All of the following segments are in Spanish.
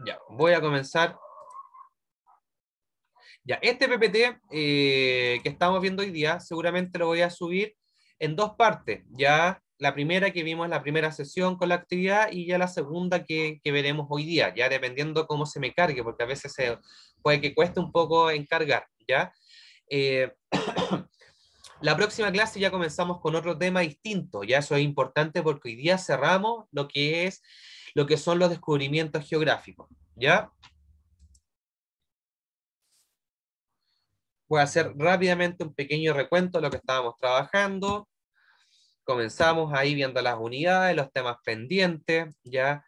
Ya, voy a comenzar. Ya, este PPT que estamos viendo hoy día, seguramente lo voy a subir en dos partes. Ya la primera que vimos la primera sesión con la actividad y ya la segunda que veremos hoy día, ya dependiendo cómo se me cargue, porque a veces puede que cueste un poco encargar, ¿ya? Eh, la próxima clase ya comenzamos con otro tema distinto, ya eso es importante porque hoy día cerramos lo que son los descubrimientos geográficos, ¿ya? Voy a hacer rápidamente un pequeño recuento de lo que estábamos trabajando. Comenzamos ahí viendo las unidades, los temas pendientes, ya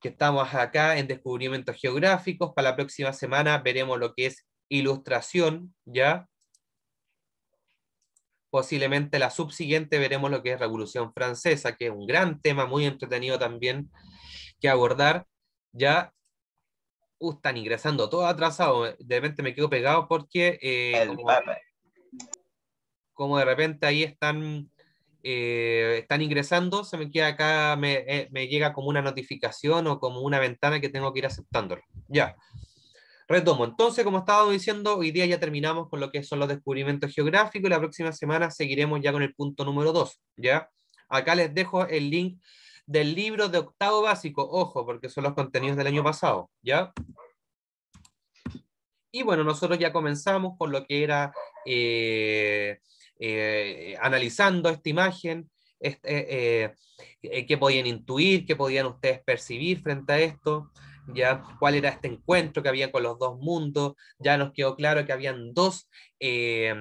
que estamos acá en descubrimientos geográficos. Para la próxima semana veremos lo que es ilustración, ya. Posiblemente la subsiguiente veremos lo que es Revolución Francesa, que es un gran tema muy entretenido también que abordar, ya. Están ingresando todos atrasados, de repente me quedo pegado porque El Pepe. como de repente ahí están ingresando, se me queda acá, me llega como una notificación o como una ventana que tengo que ir aceptándolo. Ya, retomo. Entonces, como estaba diciendo, hoy día ya terminamos con lo que son los descubrimientos geográficos y la próxima semana seguiremos ya con el punto número 2, ¿ya? Acá les dejo el link del libro de octavo básico, ojo, porque son los contenidos del año pasado, ¿ya? Y bueno, nosotros ya comenzamos con lo que era analizando esta imagen, qué podían intuir, qué podían ustedes percibir frente a esto, ya cuál era este encuentro que había con los dos mundos, ya nos quedó claro que habían dos eh,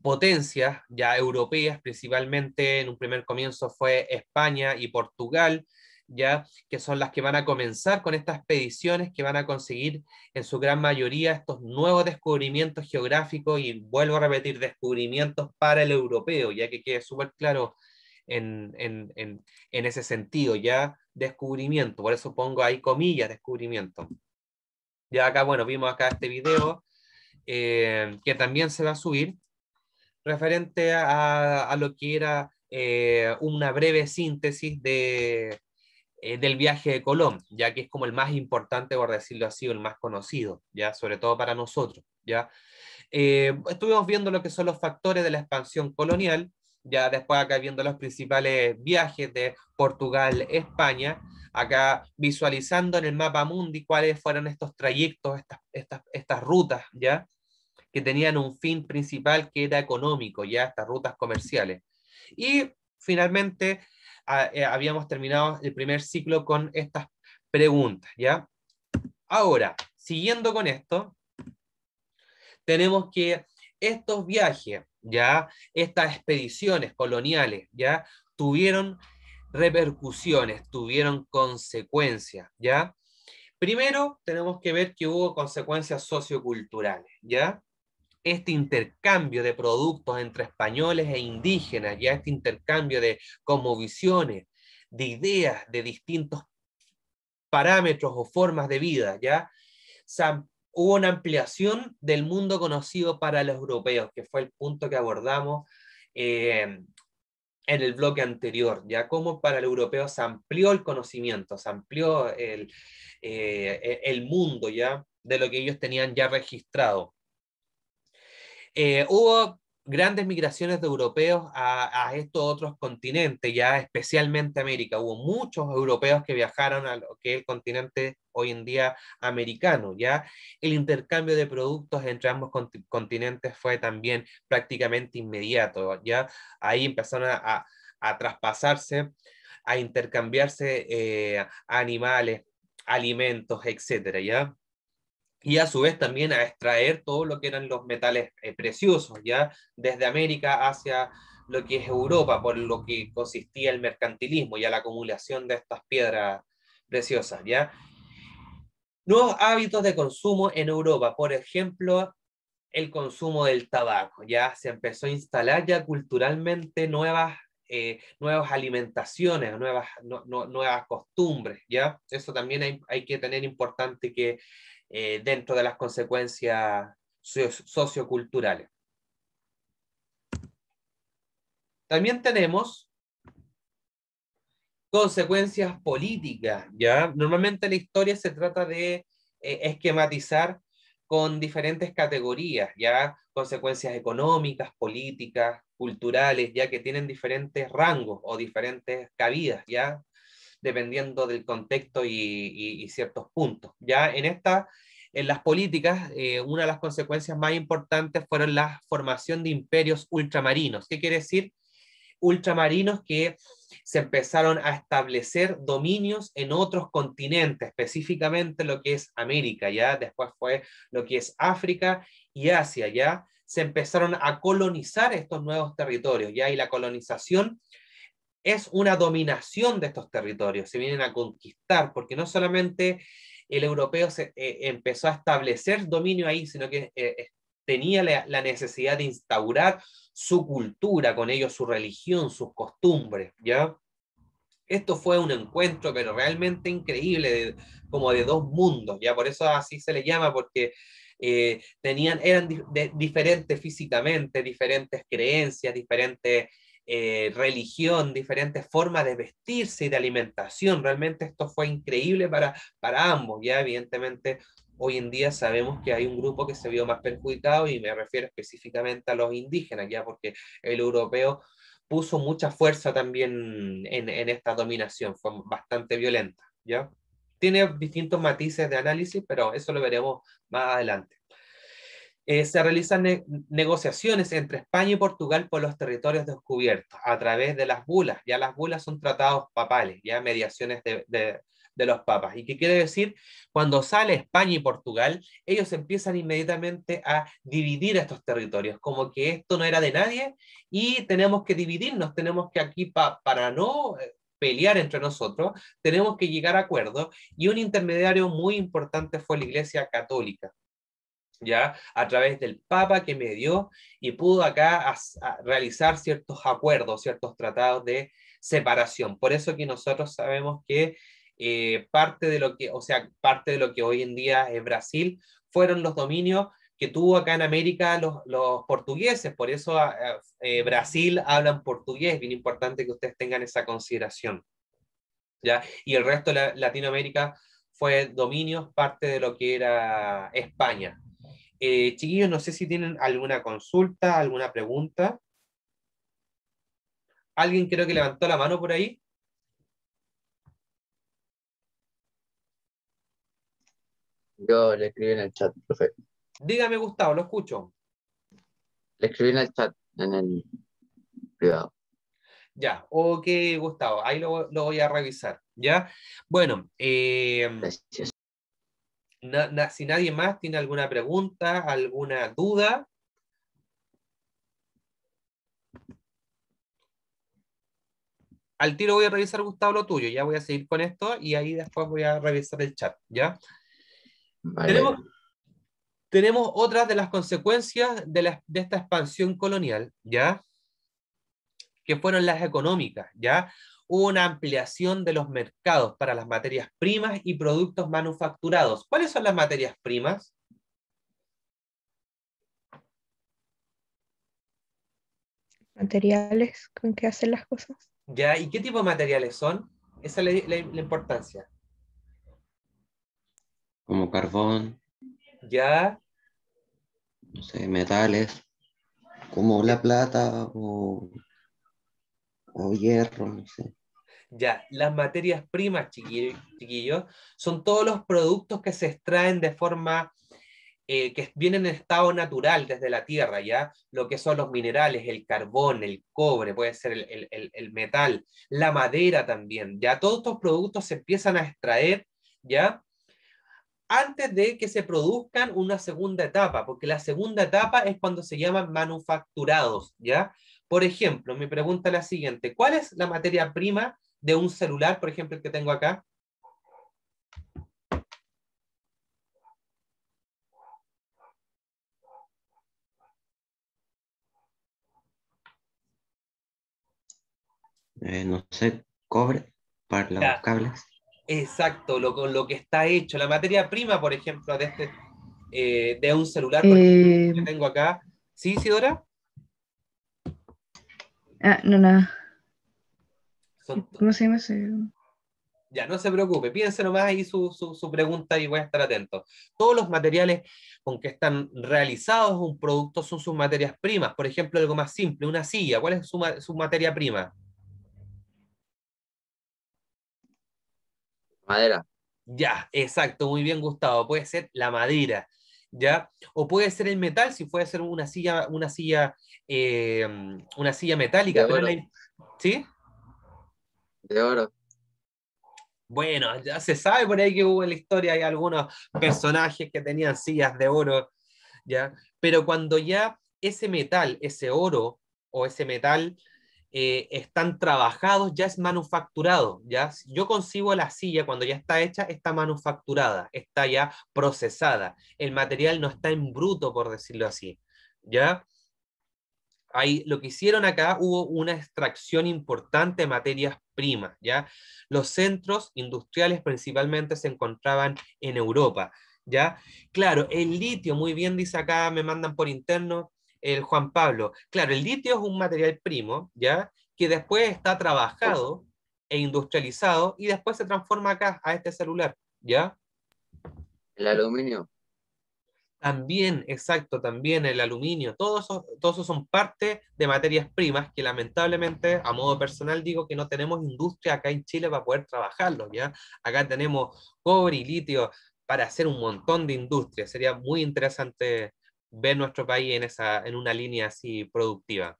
potencias ya europeas, principalmente en un primer comienzo fue España y Portugal, ya que son las que van a comenzar con estas expediciones que van a conseguir en su gran mayoría estos nuevos descubrimientos geográficos y vuelvo a repetir, descubrimientos para el europeo, ya que quede súper claro en ese sentido, ya descubrimiento, por eso pongo ahí comillas, descubrimiento. Ya acá, bueno, vimos acá este video que también se va a subir referente a lo que era una breve síntesis del viaje de Colón, ya que es como el más importante, por decirlo así, o el más conocido, ya sobre todo para nosotros, ya. Estuvimos viendo lo que son los factores de la expansión colonial, ya después acá viendo los principales viajes de Portugal, España, acá visualizando en el mapa mundi cuáles fueron estos trayectos, estas rutas, ya, que tenían un fin principal que era económico, ya, estas rutas comerciales. Y finalmente habíamos terminado el primer ciclo con estas preguntas, ¿ya? Ahora, siguiendo con esto, tenemos que estos viajes, ¿ya? Estas expediciones coloniales, ¿ya? Tuvieron repercusiones, tuvieron consecuencias, ¿ya? Primero, tenemos que ver que hubo consecuencias socioculturales, ¿ya? Este intercambio de productos entre españoles e indígenas, ya este intercambio de cosmovisiones, de ideas, de distintos parámetros o formas de vida, ya hubo una ampliación del mundo conocido para los europeos, que fue el punto que abordamos en el bloque anterior, ya como para el europeo se amplió el conocimiento, se amplió el mundo ya de lo que ellos tenían ya registrado. Hubo grandes migraciones de europeos a estos otros continentes, ya especialmente América. Hubo muchos europeos que viajaron a lo que es el continente hoy en día americano, ya. El intercambio de productos entre ambos continentes fue también prácticamente inmediato, ya. Ahí empezaron a traspasarse, a intercambiarse animales, alimentos, etcétera, ya, y a su vez también a extraer todo lo que eran los metales preciosos, ya desde América hacia lo que es Europa, por lo que consistía el mercantilismo y a la acumulación de estas piedras preciosas, ya. Nuevos hábitos de consumo en Europa, por ejemplo, el consumo del tabaco, ya se empezó a instalar ya culturalmente nuevas alimentaciones, nuevas costumbres, ¿ya? Eso también hay que tener importante que dentro de las consecuencias socioculturales. También tenemos Consecuencias políticas, ¿ya? Normalmente la historia se trata de esquematizar con diferentes categorías, ¿ya? Consecuencias económicas, políticas, culturales, ya que tienen diferentes rangos o diferentes cabidas, ¿ya? Dependiendo del contexto y ciertos puntos. Ya en las políticas, una de las consecuencias más importantes fueron la formación de imperios ultramarinos. ¿Qué quiere decir? Ultramarinos que se empezaron a establecer dominios en otros continentes, específicamente lo que es América, ¿ya? Después fue lo que es África y Asia, ¿ya? Se empezaron a colonizar estos nuevos territorios, ¿ya? Y la colonización es una dominación de estos territorios, se vienen a conquistar, porque no solamente el europeo empezó a establecer dominio ahí, sino que tenía la necesidad de instaurar su cultura, con ello su religión, sus costumbres, ¿ya? Esto fue un encuentro, pero realmente increíble, como de dos mundos, ya por eso así se le llama, porque eran diferentes físicamente, diferentes creencias, diferentes religión, diferentes formas de vestirse y de alimentación. Realmente esto fue increíble para ambos, ya evidentemente hoy en día sabemos que hay un grupo que se vio más perjudicado y me refiero específicamente a los indígenas, ya porque el europeo puso mucha fuerza también en esta dominación, fue bastante violenta, ¿ya? Tiene distintos matices de análisis, pero eso lo veremos más adelante. Se realizan negociaciones entre España y Portugal por los territorios descubiertos a través de las bulas. Ya las bulas son tratados papales, ya mediaciones de los papas. ¿Y qué quiere decir? Cuando sale España y Portugal, ellos empiezan inmediatamente a dividir estos territorios, como que esto no era de nadie y tenemos que dividirnos, tenemos que aquí para no pelear entre nosotros, tenemos que llegar a acuerdos, y un intermediario muy importante fue la Iglesia Católica, ya a través del Papa que medió y pudo acá realizar ciertos acuerdos, ciertos tratados de separación. Por eso que nosotros sabemos que parte de lo que hoy en día es Brasil fueron los dominios que tuvo acá en América los portugueses. Por eso Brasil habla en portugués, bien importante que ustedes tengan esa consideración, ¿ya? Y el resto de Latinoamérica fue dominios, parte de lo que era España. Chiquillos, no sé si tienen alguna consulta, alguna pregunta. ¿Alguien creo que levantó la mano por ahí? Yo le escribí en el chat, profe. Dígame, Gustavo, lo escucho. Le escribí en el chat, en el privado. Ya, ok, Gustavo, ahí lo voy a revisar, ¿ya? Bueno, Gracias. si nadie más tiene alguna pregunta, alguna duda, al tiro voy a revisar, Gustavo, lo tuyo. Ya voy a seguir con esto y ahí después voy a revisar el chat, ¿ya? Vale. Tenemos, tenemos otras de las consecuencias de esta expansión colonial, ¿ya? Que fueron las económicas, ¿ya? Hubo una ampliación de los mercados para las materias primas y productos manufacturados. ¿Cuáles son las materias primas? Materiales con que hacen las cosas. ¿Ya? ¿Y qué tipo de materiales son? Esa es la importancia. Como carbón, ¿Ya? no sé, metales, como la plata o hierro, no sé. Ya, las materias primas, chiquillos, son todos los productos que se extraen de forma que vienen en estado natural desde la tierra, ¿ya? Lo que son los minerales, el carbón, el cobre, puede ser el metal, la madera también, ¿ya? Todos estos productos se empiezan a extraer, ¿ya? Antes de que se produzcan una segunda etapa, porque la segunda etapa es cuando se llaman manufacturados, ¿ya? Por ejemplo, mi pregunta es la siguiente: ¿cuál es la materia prima de un celular, por ejemplo, el que tengo acá? No sé, cobre para los Ya, cables. exacto, con lo que está hecho. La materia prima, por ejemplo, de un celular, por ejemplo, Eh, que tengo acá. ¿Sí, Isidora? no, nada. Son, ¿Cómo se llama ese? ya, no se preocupe, piense nomás ahí su pregunta y voy a estar atento. Todos los materiales con que están realizados un producto son sus materias primas. Por ejemplo, algo más simple, una silla. ¿Cuál es su materia prima? Madera. Ya, exacto, muy bien, Gustavo. Puede ser la madera, ¿ya? O puede ser el metal, si puede ser eh, una silla De metálica, pero oro. ¿sí? De oro. Bueno, ya se sabe por ahí que hubo en la historia, hay algunos personajes que tenían sillas de oro, ¿ya? Pero cuando ya ese metal, ese oro o ese metal están trabajados, ya es manufacturado, ¿ya? Si yo consigo la silla cuando ya está hecha, está manufacturada, está ya procesada. El material no está en bruto, por decirlo así, ¿ya? Ahí, lo que hicieron acá, hubo una extracción importante de materias primas, ¿ya? Los centros industriales principalmente se encontraban en Europa, ¿ya? Claro, el litio, muy bien dice acá, me mandan por interno el Juan Pablo. Claro, el litio es un material primo, ¿ya? Que después está trabajado e industrializado y después se transforma acá, a este celular, ¿ya? El aluminio. También, exacto, también el aluminio, todos esos son parte de materias primas que lamentablemente, a modo personal, digo que no tenemos industria acá en Chile para poder trabajarlo, ¿ya? Acá tenemos cobre y litio para hacer un montón de industria. Sería muy interesante ver nuestro país en una línea así productiva.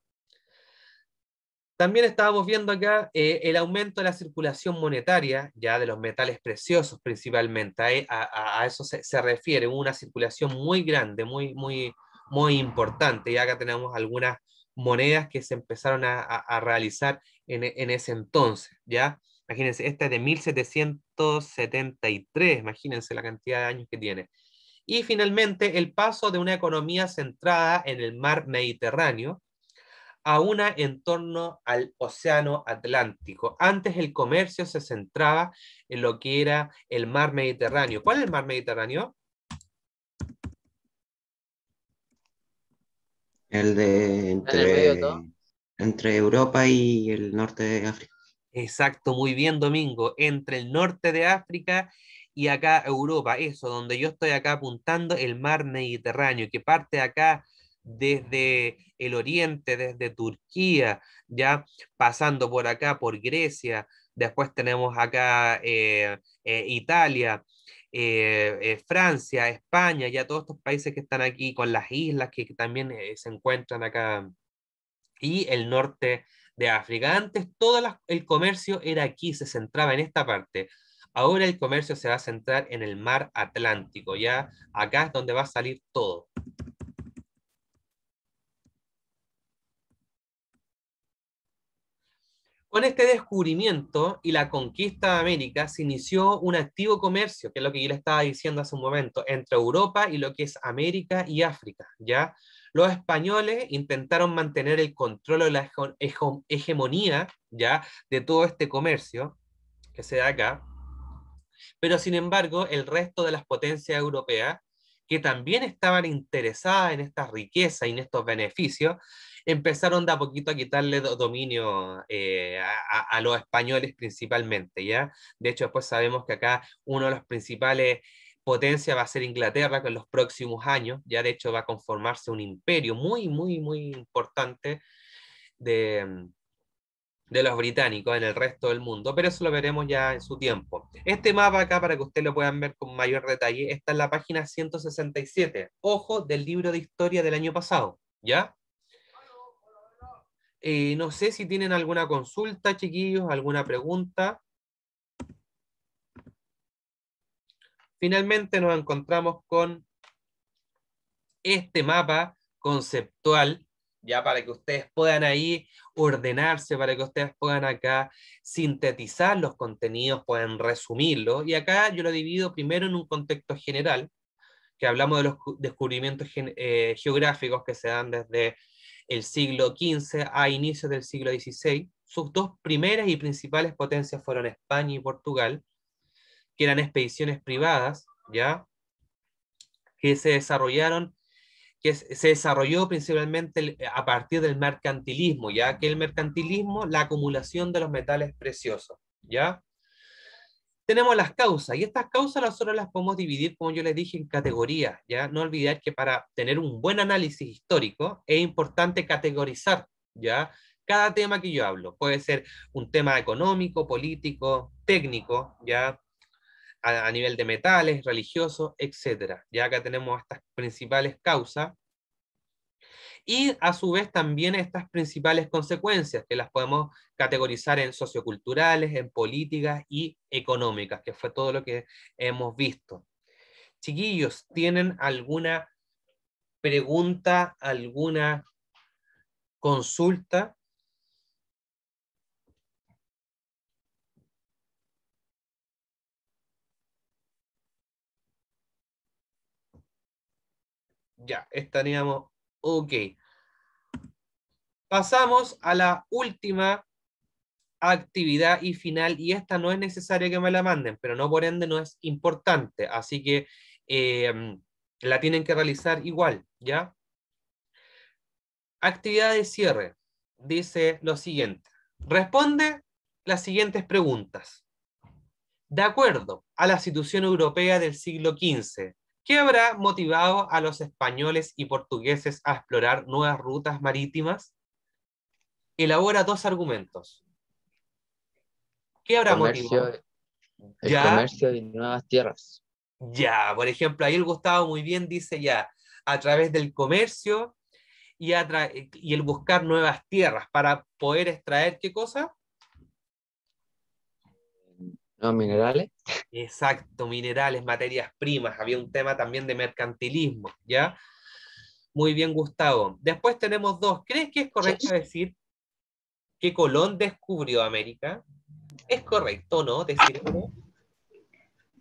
También estábamos viendo acá el aumento de la circulación monetaria, ya de los metales preciosos principalmente. A eso se refiere, una circulación muy grande, muy importante. Y acá tenemos algunas monedas que se empezaron a realizar en ese entonces, ¿ya? Imagínense, esta es de 1773, imagínense la cantidad de años que tiene. Y finalmente, el paso de una economía centrada en el mar Mediterráneo a una en torno al Océano Atlántico. Antes el comercio se centraba en lo que era el mar Mediterráneo. ¿Cuál es el mar Mediterráneo? El de Está en el medio de todo. entre Europa y el norte de África. Exacto, muy bien, Domingo. Entre el norte de África y acá Europa, eso, donde yo estoy acá apuntando, el mar Mediterráneo, que parte acá desde el oriente, desde Turquía, ya pasando por acá, por Grecia, después tenemos acá Italia, Francia, España, ya todos estos países que están aquí con las islas que también se encuentran acá y el norte de África. Antes el comercio era aquí, se centraba en esta parte. Ahora el comercio se va a centrar en el mar Atlántico, ya acá es donde va a salir todo. Con este descubrimiento y la conquista de América se inició un activo comercio, que es lo que yo le estaba diciendo hace un momento, entre Europa y lo que es América y África, ¿ya? Los españoles intentaron mantener el control de la hegemonía, ¿ya? De todo este comercio que se da acá, pero sin embargo el resto de las potencias europeas, que también estaban interesadas en esta riqueza y en estos beneficios, empezaron de a poquito a quitarle dominio a los españoles principalmente, ¿ya? De hecho, después sabemos que acá uno de los principales potencias va a ser Inglaterra, que en los próximos años, ya de hecho va a conformarse un imperio muy importante de, de los británicos en el resto del mundo, pero eso lo veremos ya en su tiempo. Este mapa acá, para que ustedes lo puedan ver con mayor detalle, está en la página 167, ojo, del libro de historia del año pasado, ¿ya? No sé si tienen alguna consulta, chiquillos, alguna pregunta. Finalmente nos encontramos con este mapa conceptual, ya para que ustedes puedan ahí ordenarse, para que ustedes puedan acá sintetizar los contenidos, puedan resumirlo. Y acá yo lo divido primero en un contexto general, que hablamos de los descubrimientos geográficos que se dan desde el siglo XV a inicios del siglo XVI. Sus dos primeras y principales potencias fueron España y Portugal, que eran expediciones privadas, ¿ya? Que se desarrollaron se desarrolló principalmente a partir del mercantilismo, ya que el mercantilismo, la acumulación de los metales preciosos, ¿ya? Tenemos las causas, y estas causas nosotros las podemos dividir, como yo les dije, en categorías, ¿ya? No olvidar que para tener un buen análisis histórico es importante categorizar, ¿ya? Cada tema que yo hablo puede ser un tema económico, político, técnico, ¿ya? A nivel de metales, religioso, etcétera. Ya acá tenemos estas principales causas y a su vez también estas principales consecuencias que las podemos categorizar en socioculturales, en políticas y económicas, que fue todo lo que hemos visto. Chiquillos, ¿tienen alguna pregunta, alguna consulta? Ya, estaríamos ok. Pasamos a la última actividad y final, y esta no es necesaria que me la manden, pero no por ende no es importante, así que la tienen que realizar igual, ¿ya? Actividad de cierre. Dice lo siguiente. Responde las siguientes preguntas. De acuerdo a la situación europea del siglo XV, ¿qué habrá motivado a los españoles y portugueses a explorar nuevas rutas marítimas? Elabora dos argumentos. ¿Qué habrá motivado? El Ya, comercio de nuevas tierras. ya, por ejemplo, ahí el Gustavo muy bien dice ya, a través del comercio y el buscar nuevas tierras para poder extraer, ¿qué cosa? Nuevos minerales. Exacto, minerales, materias primas. Había un tema también de mercantilismo, ¿ya? Muy bien, Gustavo. Después tenemos dos. ¿Crees que es correcto decir que Colón descubrió América? ¿Es correcto, no? Decir eso.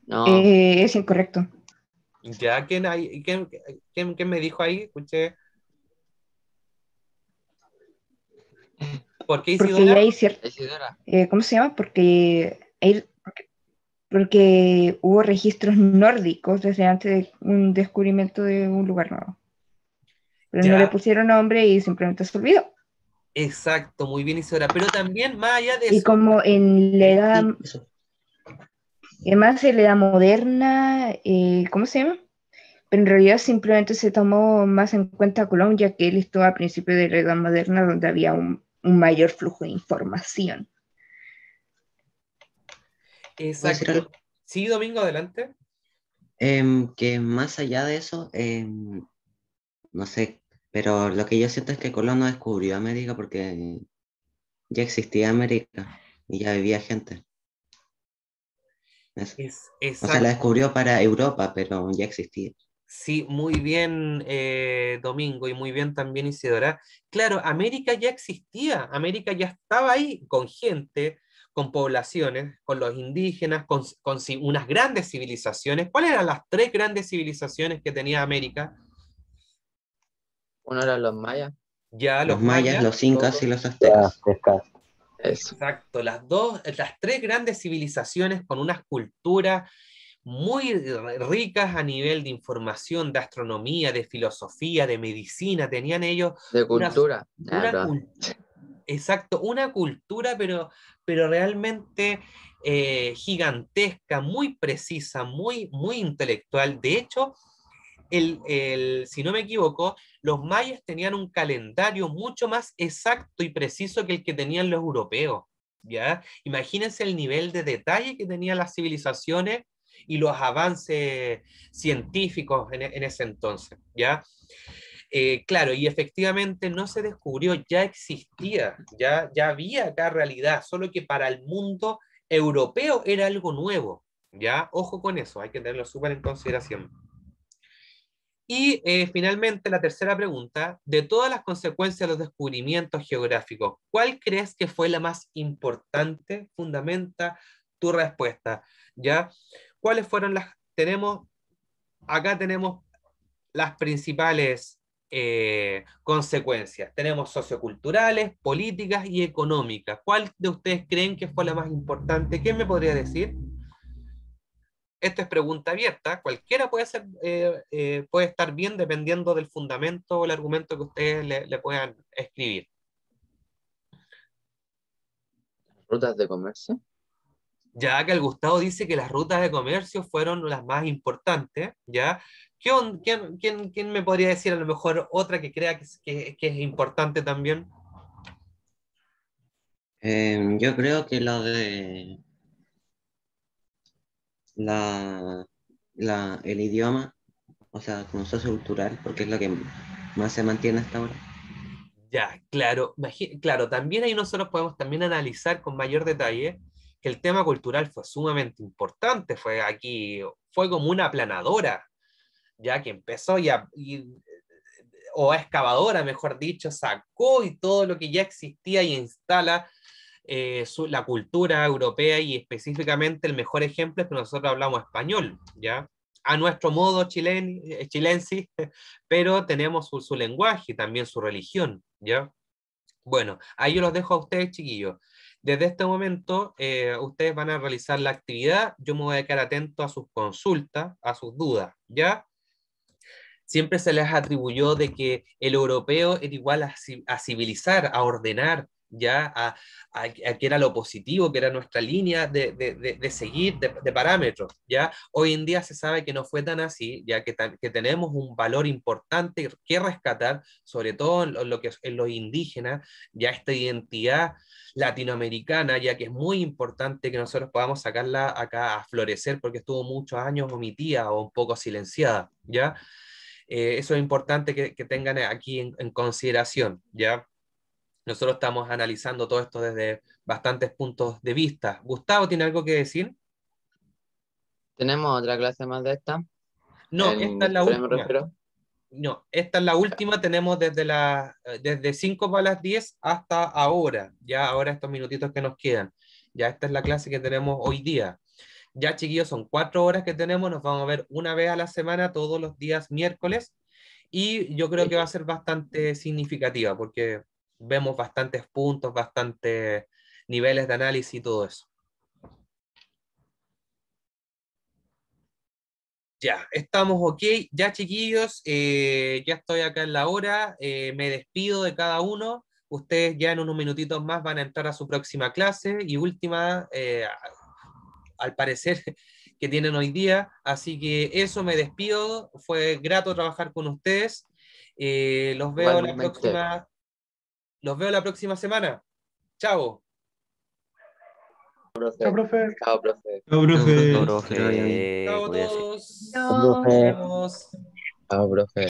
No, Es incorrecto. ¿Ya? ¿Quién me dijo ahí? Escuché. ¿Por qué Porque Isidora? ya hay cierto. Isidora. ¿Cómo se llama? Porque hubo registros nórdicos desde antes de un descubrimiento de un lugar nuevo. Pero no le Ya, pusieron nombre y simplemente se olvidó. exacto, muy bien Isidora. Pero también, más allá de Y eso, como en la edad, Sí, eso. además en la edad moderna, ¿cómo se llama? Pero en realidad simplemente se tomó más en cuenta Colón, ya que él estuvo a principios de la edad moderna donde había un mayor flujo de información. ¿Puedo decir algo? exacto. Sí, Domingo, adelante. Que más allá de eso, no sé, pero lo que yo siento es que Colón no descubrió América porque ya existía América y ya vivía gente. Eso. O sea, la Exacto. descubrió para Europa, pero ya existía. Sí, muy bien, Domingo, y muy bien también Isidora. Claro, América ya existía, América ya estaba ahí con gente, con poblaciones, con los indígenas, con unas grandes civilizaciones. ¿Cuáles eran las tres grandes civilizaciones que tenía América? Uno eran los mayas. Ya Los los mayas, mayas, los incas y los Ya, aztecas. pescado. Eso. exacto, las tres grandes civilizaciones con unas culturas muy ricas a nivel de información, de astronomía, de filosofía, de medicina, tenían ellos De una, cultura. una, Nada. exacto, una cultura, pero realmente gigantesca, muy precisa, muy intelectual. De hecho, si no me equivoco, los mayas tenían un calendario mucho más exacto y preciso que el que tenían los europeos. ¿Ya? Imagínense el nivel de detalle que tenían las civilizaciones y los avances científicos en ese entonces, ¿ya? Claro, y efectivamente no se descubrió, ya existía, ya había acá realidad, solo que para el mundo europeo era algo nuevo, ¿ya? Ojo con eso, hay que tenerlo súper en consideración. Y finalmente, la tercera pregunta, de todas las consecuencias de los descubrimientos geográficos, ¿cuál crees que fue la más importante? Fundamenta tu respuesta, ¿ya? ¿Cuáles fueron acá tenemos las principales consecuencias. Tenemos socioculturales, políticas y económicas. ¿Cuál de ustedes creen que fue la más importante? ¿Quién me podría decir? Esto es pregunta abierta, cualquiera puede ser, puede estar bien dependiendo del fundamento o el argumento que ustedes le puedan escribir. Rutas de comercio. Ya que el Gustavo dice que las rutas de comercio fueron las más importantes, ¿ya? ¿Quién me podría decir a lo mejor otra que crea que es importante también? Yo creo que lo de el idioma, o sea, como sociocultural, porque es lo que más se mantiene hasta ahora. Ya, claro, claro, también ahí nosotros podemos también analizar con mayor detalle que el tema cultural fue sumamente importante, fue como una aplanadora, ya que empezó o excavadora, mejor dicho, sacó y todo lo que ya existía y instala la cultura europea y específicamente el mejor ejemplo es que nosotros hablamos español, ¿ya? A nuestro modo chilensis, pero tenemos su lenguaje y también su religión, ¿ya? Bueno, ahí yo los dejo a ustedes, chiquillos. Desde este momento, ustedes van a realizar la actividad, yo me voy a quedar atento a sus consultas, a sus dudas, ¿ya? Siempre se les atribuyó de que el europeo era igual a civilizar, a ordenar, ya a que era lo positivo, que era nuestra línea de seguir, de parámetros, ya. Hoy en día se sabe que no fue tan así, ya que tenemos un valor importante que rescatar, sobre todo en lo que es en los indígenas, ya esta identidad latinoamericana, ya que es muy importante que nosotros podamos sacarla acá a florecer porque estuvo muchos años omitida o un poco silenciada, ¿ya? Eso es importante que tengan aquí en consideración, ¿ya? Nosotros estamos analizando todo esto desde bastantes puntos de vista. Gustavo, ¿tiene algo que decir? ¿Tenemos otra clase más de esta? No, En esta es la historia me última. refiero. No, esta es la última. Tenemos desde 5 para las 10 hasta ahora, ya ahora estos minutitos que nos quedan. Ya esta es la clase que tenemos hoy día. Ya, chiquillos, son 4 horas que tenemos. Nos vamos a ver una vez a la semana, todos los días miércoles. Y yo creo que va a ser bastante significativa porque vemos bastantes puntos, bastantes niveles de análisis y todo eso. Ya, estamos ok. Ya, chiquillos, ya estoy acá en la hora. Me despido de cada uno. Ustedes ya en unos minutitos más van a entrar a su próxima clase y última, al parecer, que tienen hoy día. Así que eso, me despido. Fue grato trabajar con ustedes. Los veo Igualmente. los veo la próxima semana. Chao. Chao, profe. Chao, profe. Chao, Chao, profe. profe, que le vaya bien. Chao a Cuídese. todos. Chao, Nos profe. vemos. Chao, profe.